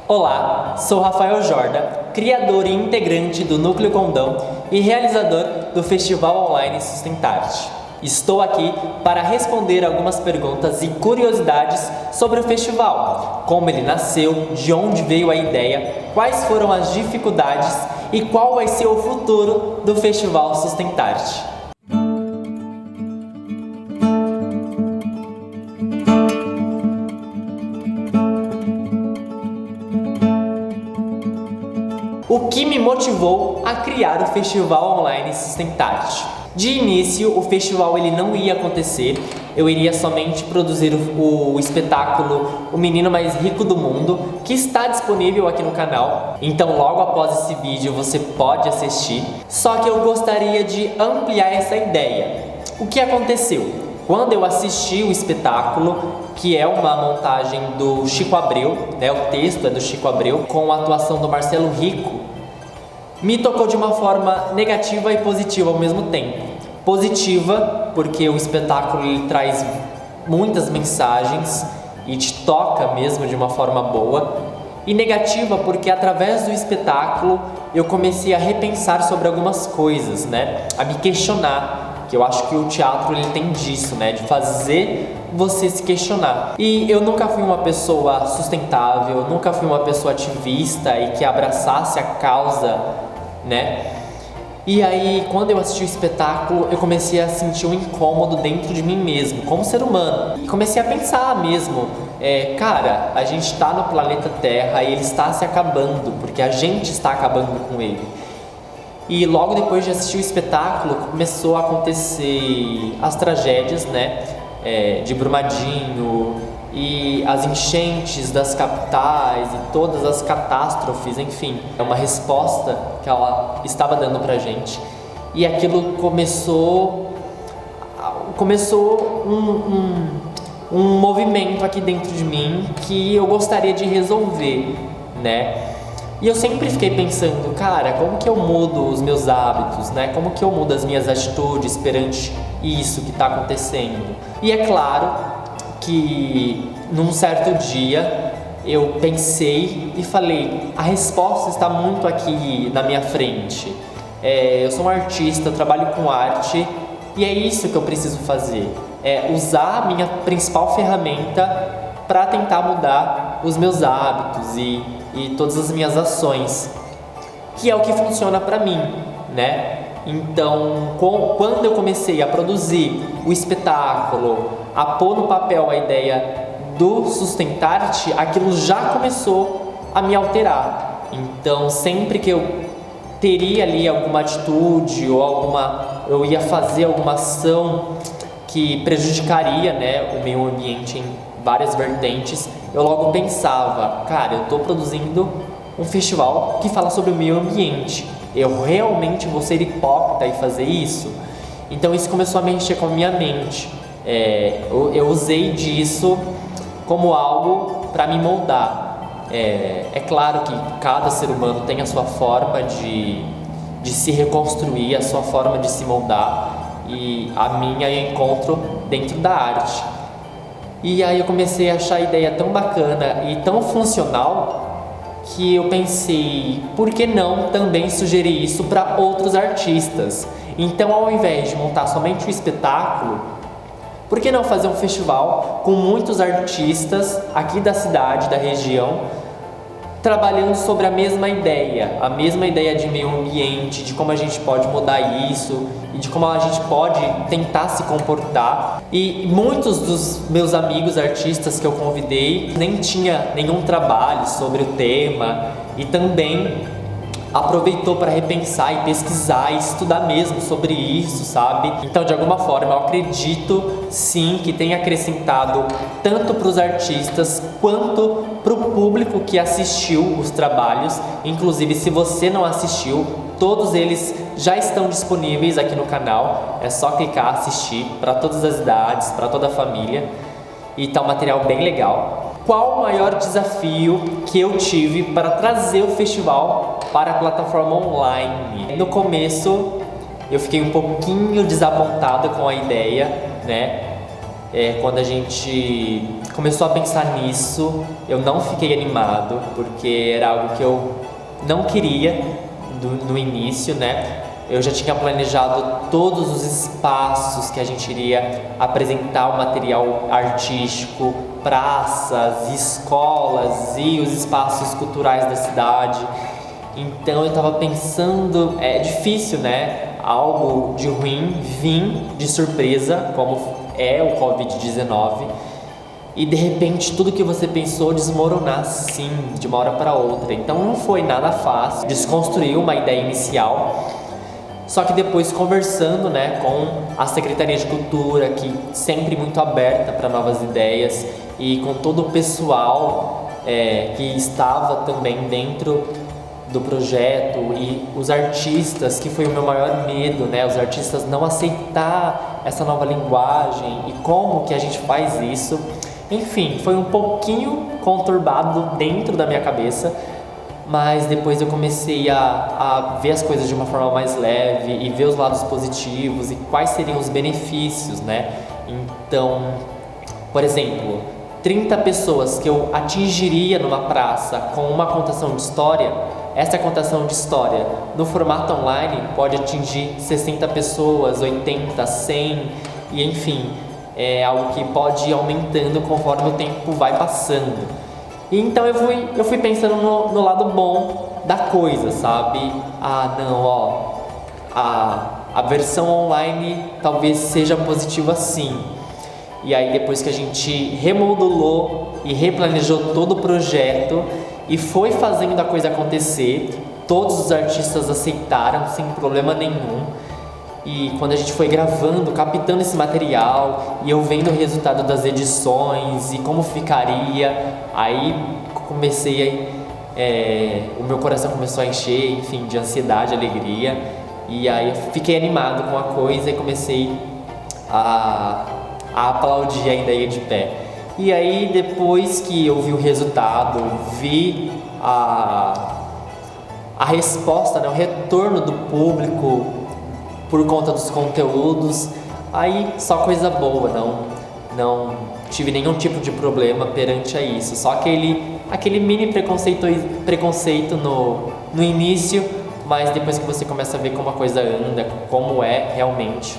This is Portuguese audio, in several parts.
Olá, sou Rafael Jorda, criador e integrante do Núcleo Condão e realizador do Festival Online Sustentarte. Estou aqui para responder algumas perguntas e curiosidades sobre o festival, como ele nasceu, de onde veio a ideia, quais foram as dificuldades e qual vai ser o futuro do Festival Sustentarte. O que me motivou a criar o Festival Online Sustentarte? De início, o festival ele não ia acontecer, eu iria somente produzir o espetáculo O Menino Mais Rico do Mundo, que está disponível aqui no canal, então logo após esse vídeo você pode assistir. Só que eu gostaria de ampliar essa ideia. O que aconteceu? Quando eu assisti o espetáculo, que é uma montagem do Chico Abreu, o texto é do Chico Abreu, com a atuação do Marcelo Rico, me tocou de uma forma negativa e positiva ao mesmo tempo. Positiva, porque o espetáculo ele traz muitas mensagens e te toca mesmo de uma forma boa. E negativa, porque através do espetáculo eu comecei a repensar sobre algumas coisas, a me questionar. Que eu acho que o teatro ele tem disso, de fazer você se questionar. E eu nunca fui uma pessoa sustentável, nunca fui uma pessoa ativista e que abraçasse a causa, E aí, quando eu assisti o espetáculo, eu comecei a sentir um incômodo dentro de mim mesmo, como ser humano. E comecei a pensar mesmo, cara, a gente está no planeta Terra e ele está se acabando, porque a gente está acabando com ele. E logo depois de assistir o espetáculo, começou a acontecer as tragédias, de Brumadinho e as enchentes das capitais e todas as catástrofes, enfim. É uma resposta que ela estava dando pra gente. E aquilo começou um movimento aqui dentro de mim que eu gostaria de resolver, E eu sempre fiquei pensando, cara, como que eu mudo os meus hábitos, Como que eu mudo as minhas atitudes perante isso que está acontecendo? E é claro que num certo dia eu pensei e falei, a resposta está muito aqui na minha frente. Eu sou um artista, eu trabalho com arte e é isso que eu preciso fazer. É usar a minha principal ferramenta para tentar mudar os meus hábitos e todas as minhas ações, que é o que funciona para mim, Então, quando eu comecei a produzir o espetáculo, a pôr no papel a ideia do Sustentarte, aquilo já começou a me alterar. Então, sempre que eu teria ali alguma atitude ou eu ia fazer alguma ação que prejudicaria, o meio ambiente em várias vertentes, eu logo pensava, cara, eu estou produzindo um festival que fala sobre o meio ambiente. Eu realmente vou ser hipócrita e fazer isso? Então isso começou a mexer com a minha mente. Eu usei disso como algo para me moldar. É claro que cada ser humano tem a sua forma de se reconstruir, a sua forma de se moldar, e a minha eu encontro dentro da arte. E aí eu comecei a achar a ideia tão bacana e tão funcional que eu pensei, por que não também sugerir isso para outros artistas? Então, ao invés de montar somente o espetáculo, por que não fazer um festival com muitos artistas aqui da cidade, da região, trabalhando sobre a mesma ideia de meio ambiente, de como a gente pode mudar isso e de como a gente pode tentar se comportar. E muitos dos meus amigos artistas que eu convidei nem tinha nenhum trabalho sobre o tema e também aproveitou para repensar e pesquisar e estudar mesmo sobre isso, sabe? Então, de alguma forma, eu acredito sim que tenha acrescentado tanto para os artistas quanto para o público que assistiu os trabalhos. Inclusive, se você não assistiu, todos eles já estão disponíveis aqui no canal. É só clicar, assistir para todas as idades, para toda a família. E tá um material bem legal. Qual o maior desafio que eu tive para trazer o festival para a plataforma online? No começo, eu fiquei um pouquinho desapontado com a ideia, quando a gente começou a pensar nisso, eu não fiquei animado, porque era algo que eu não queria no início, né? Eu já tinha planejado todos os espaços que a gente iria apresentar o material artístico, praças, escolas e os espaços culturais da cidade. Então eu estava pensando, é difícil, né? Algo de ruim vir de surpresa, como é o Covid-19, e de repente tudo que você pensou desmoronar assim, de uma hora para outra. Então não foi nada fácil desconstruir uma ideia inicial. Só que depois conversando, né, com a Secretaria de Cultura, que sempre muito aberta para novas ideias, e com todo o pessoal que estava também dentro do projeto, e os artistas, que foi o meu maior medo, né, os artistas não aceitar essa nova linguagem e como que a gente faz isso. Enfim, foi um pouquinho conturbado dentro da minha cabeça, mas depois eu comecei a ver as coisas de uma forma mais leve e ver os lados positivos e quais seriam os benefícios, né? Então, por exemplo, 30 pessoas que eu atingiria numa praça com uma contação de história, essa contação de história no formato online pode atingir 60 pessoas, 80, 100 e enfim, é algo que pode ir aumentando conforme o tempo vai passando. E então eu fui pensando no lado bom da coisa, sabe? Ah, não, ó, a versão online talvez seja positiva sim. E aí depois que a gente remodulou e replanejou todo o projeto e foi fazendo a coisa acontecer, todos os artistas aceitaram sem problema nenhum. E quando a gente foi gravando, captando esse material, e eu vendo o resultado das edições e como ficaria, aí o meu coração começou a encher, enfim, de ansiedade, alegria, e aí eu fiquei animado com a coisa e comecei a aplaudir a ideia de pé. E aí depois que eu vi o resultado, vi a resposta, né, o retorno do público por conta dos conteúdos, aí só coisa boa, não tive nenhum tipo de problema perante a isso, só aquele mini preconceito no início, mas depois que você começa a ver como a coisa anda, como é realmente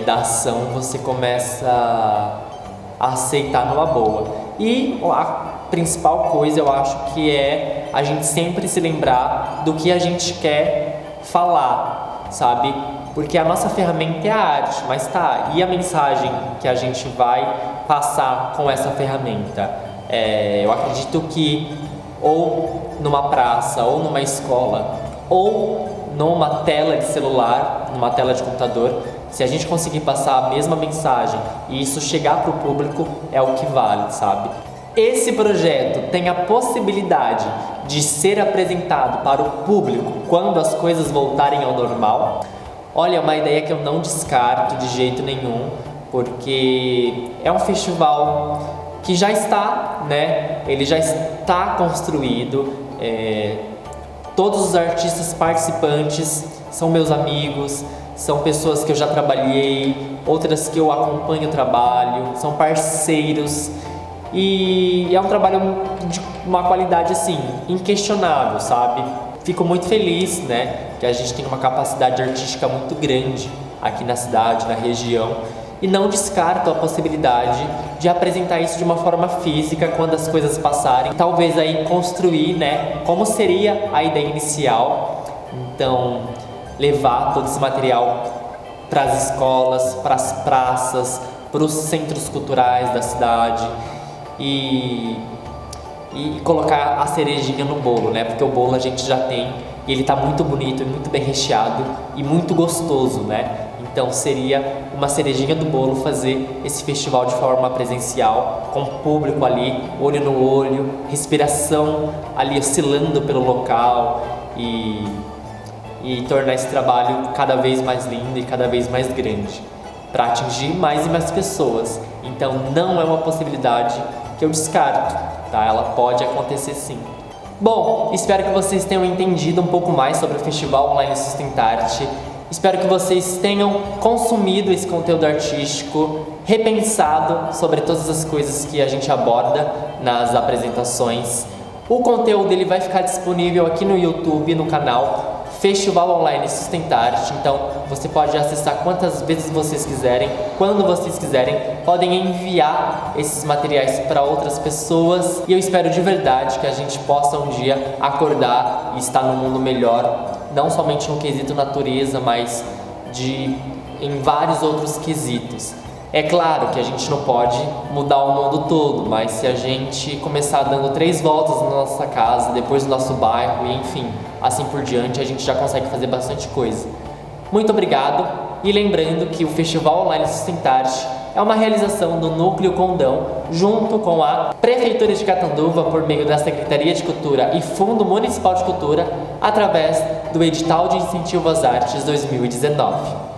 da ação, você começa a aceitar numa boa. E a principal coisa eu acho que é a gente sempre se lembrar do que a gente quer falar, sabe? Porque a nossa ferramenta é a arte, mas tá, e a mensagem que a gente vai passar com essa ferramenta? Eu acredito que ou numa praça, ou numa escola, ou numa tela de celular, numa tela de computador, se a gente conseguir passar a mesma mensagem e isso chegar para o público, é o que vale, sabe? Esse projeto tem a possibilidade de ser apresentado para o público quando as coisas voltarem ao normal. Olha, é uma ideia que eu não descarto de jeito nenhum, porque é um festival que já está, né? Ele já está construído. Todos os artistas participantes são meus amigos, são pessoas que eu já trabalhei, outras que eu acompanho o trabalho, são parceiros. E é um trabalho de uma qualidade assim, inquestionável, sabe? Fico muito feliz, né, que a gente tem uma capacidade artística muito grande aqui na cidade, na região, e não descarto a possibilidade de apresentar isso de uma forma física quando as coisas passarem, talvez aí construir, né, como seria a ideia inicial. Então, levar todo esse material para as escolas, para as praças, para os centros culturais da cidade e colocar a cerejinha no bolo, né? Porque o bolo a gente já tem e ele tá muito bonito e muito bem recheado e muito gostoso, né? Então seria uma cerejinha do bolo fazer esse festival de forma presencial, com o público ali, olho no olho, respiração ali oscilando pelo local e tornar esse trabalho cada vez mais lindo e cada vez mais grande, para atingir mais e mais pessoas. Então não é uma possibilidade que eu descarto, tá? Ela pode acontecer sim. Bom, espero que vocês tenham entendido um pouco mais sobre o Festival Online Sustentarte. Espero que vocês tenham consumido esse conteúdo artístico repensado sobre todas as coisas que a gente aborda nas apresentações. O conteúdo ele vai ficar disponível aqui no YouTube, no canal Festival Online Sustentarte, então você pode acessar quantas vezes vocês quiserem, quando vocês quiserem, podem enviar esses materiais para outras pessoas e eu espero de verdade que a gente possa um dia acordar e estar num mundo melhor, não somente no quesito natureza, mas em vários outros quesitos. É claro que a gente não pode mudar o mundo todo, mas se a gente começar dando 3 voltas na nossa casa, depois no nosso bairro e enfim, assim por diante, a gente já consegue fazer bastante coisa. Muito obrigado e lembrando que o Festival Online Sustentarte é uma realização do Núcleo Condão junto com a Prefeitura de Catanduva por meio da Secretaria de Cultura e Fundo Municipal de Cultura através do Edital de Incentivo às Artes 2019.